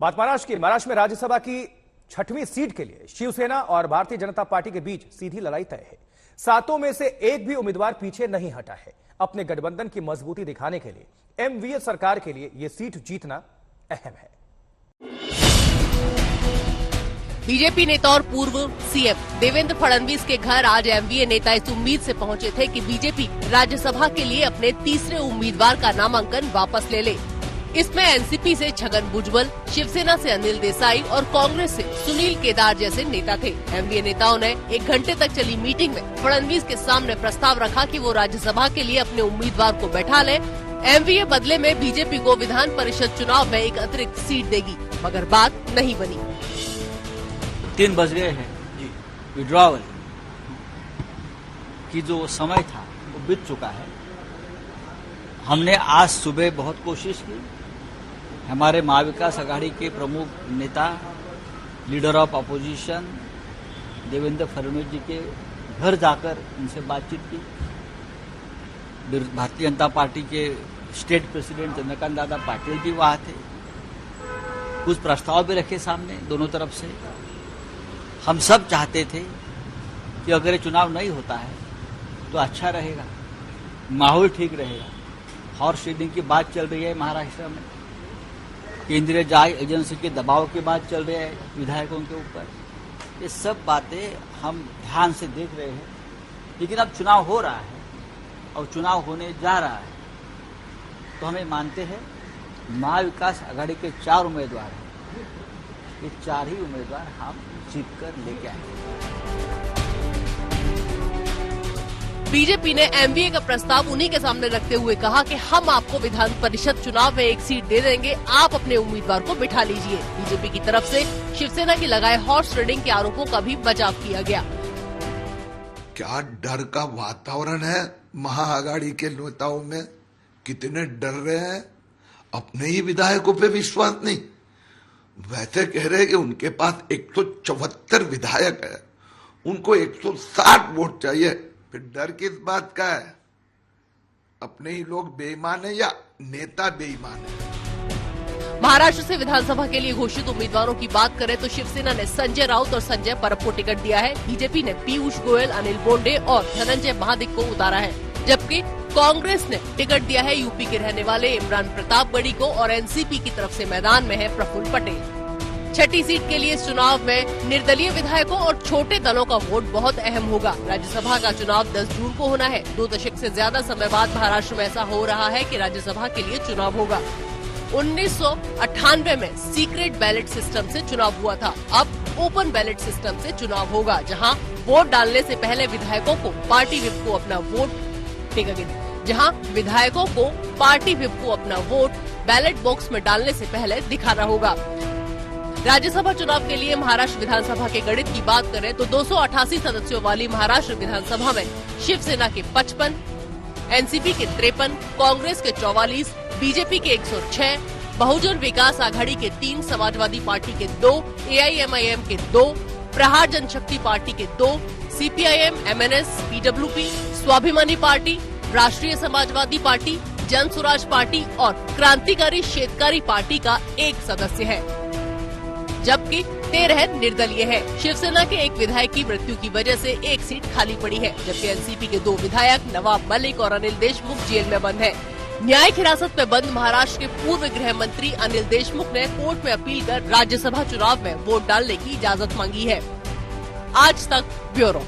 बात महाराष्ट्र में राज्यसभा की 6वीं सीट के लिए शिवसेना और भारतीय जनता पार्टी के बीच सीधी लड़ाई तय है। सातों में से एक भी उम्मीदवार पीछे नहीं हटा है। अपने गठबंधन की मजबूती दिखाने के लिए एमवीए सरकार के लिए यह सीट जीतना अहम है। बीजेपी नेता और पूर्व सीएम देवेंद्र फडणवीस के घर आज एमवीए नेता इस उम्मीद से पहुंचे थे कि बीजेपी राज्यसभा के लिए अपने तीसरे उम्मीदवार का नामांकन वापस ले ले। इसमें एनसीपी से छगन भुजबल, शिवसेना से अनिल देसाई और कांग्रेस से सुनील केदार जैसे नेता थे। एमवीए नेताओं ने 1 घंटे तक चली मीटिंग में फडणवीस के सामने प्रस्ताव रखा कि वो राज्यसभा के लिए अपने उम्मीदवार को बैठा ले। एमवीए बदले में बीजेपी को विधान परिषद चुनाव में एक अतिरिक्त सीट देगी, मगर बात नहीं बनी। 3 बज गए हैं जी। विड्रॉवल की जो समय था वो बीत चुका है। हमने आज सुबह बहुत कोशिश की। हमारे महाविकास आघाड़ी के प्रमुख नेता, leader of opposition Devendra Fadnavis ji के घर जाकर उनसे बातचीत की। भारतीय जनता पार्टी के स्टेट प्रेसिडेंट चंद्रकांत दादा पाटिल भी वहां थे। कुछ प्रस्ताव भी रखे सामने दोनों तरफ से। हम सब चाहते थे कि अगर ये चुनाव नहीं होता है तो अच्छा रहेगा, माहौल ठीक रहेगा। हॉर्स ट्रेडिंग की बात चल रही है महाराष्ट्र में, केंद्रीय जांच एजेंसी के दबाव की बात चल रही है विधायकों के ऊपर। ये सब बातें हम ध्यान से देख रहे हैं, लेकिन अब चुनाव हो रहा है और चुनाव होने जा रहा है तो हमें मानते हैं महाविकास आघाड़ी के 4 उम्मीदवार हैं, ये 4 ही उम्मीदवार हम जीत कर लेके आएंगे। बीजेपी ने एमवीए का प्रस्ताव उन्हीं के सामने रखते हुए कहा कि हम आपको विधान परिषद चुनाव में 1 सीट दे देंगे, आप अपने उम्मीदवार को बिठा लीजिए। बीजेपी की तरफ से शिवसेना की लगाए हॉर्स ट्रेडिंग के आरोपों का भी बचाव किया गया। क्या डर का वातावरण है महाआघाड़ी के नेताओं में, कितने डर रहे हैं, अपने ही विधायकों पे विश्वास नहीं। वैसे कह रहे हैं कि उनके पास 174 विधायक है, उनको 160 वोट चाहिए, फिर डर किस बात का है? अपने ही लोग बेईमान है या नेता बेईमान है? महाराष्ट्र से विधानसभा के लिए घोषित उम्मीदवारों की बात करें तो शिवसेना ने संजय राउत और संजय परब को टिकट दिया है। बीजेपी ने पीयूष गोयल, अनिल बोंडे और धनंजय महादिक को उतारा है, जबकि कांग्रेस ने टिकट दिया है यूपी के रहने वाले इमरान प्रतापगढ़ी को और एनसीपी की तरफ से मैदान में है प्रफुल्ल पटेल। 6ठी सीट के लिए इस चुनाव में निर्दलीय विधायकों और छोटे दलों का वोट बहुत अहम होगा। राज्यसभा का चुनाव 10 जून को होना है। 2 दशक से ज्यादा समय बाद महाराष्ट्र में ऐसा हो रहा है कि राज्यसभा के लिए चुनाव होगा। 1998 में सीक्रेट बैलेट सिस्टम से चुनाव हुआ था, अब ओपन बैलेट सिस्टम से चुनाव होगा, जहां वोट डालने से पहले विधायकों को पार्टी व्हिप को अपना वोट बैलेट बॉक्स में डालने से पहले दिखाना होगा। राज्यसभा चुनाव के लिए महाराष्ट्र विधानसभा के गणित की बात करें तो 288 सदस्यों वाली महाराष्ट्र विधानसभा में शिवसेना के 55, एनसीपी के 53, कांग्रेस के 44, बीजेपी के 106, बहुजन विकास आघाड़ी के 3, समाजवादी पार्टी के 2, एआईएमआईएम के 2, प्रहार जनशक्ति पार्टी के 2, सीपीआईएम, एमएनएस, पीडब्ल्यूपी, स्वाभिमानी पार्टी, राष्ट्रीय समाजवादी पार्टी, जन स्वराज पार्टी और क्रांतिकारी शेतकारी पार्टी का 1 सदस्य है, जबकि 13 निर्दलीय है। शिवसेना के 1 विधायक की मृत्यु की वजह से 1 सीट खाली पड़ी है, जबकि एनसीपी के 2 विधायक नवाब मलिक और अनिल देशमुख जेल में बंद हैं। न्यायिक हिरासत में बंद महाराष्ट्र के पूर्व गृह मंत्री अनिल देशमुख ने कोर्ट में अपील कर राज्यसभा चुनाव में वोट डालने की इजाजत मांगी है। आज तक ब्यूरो।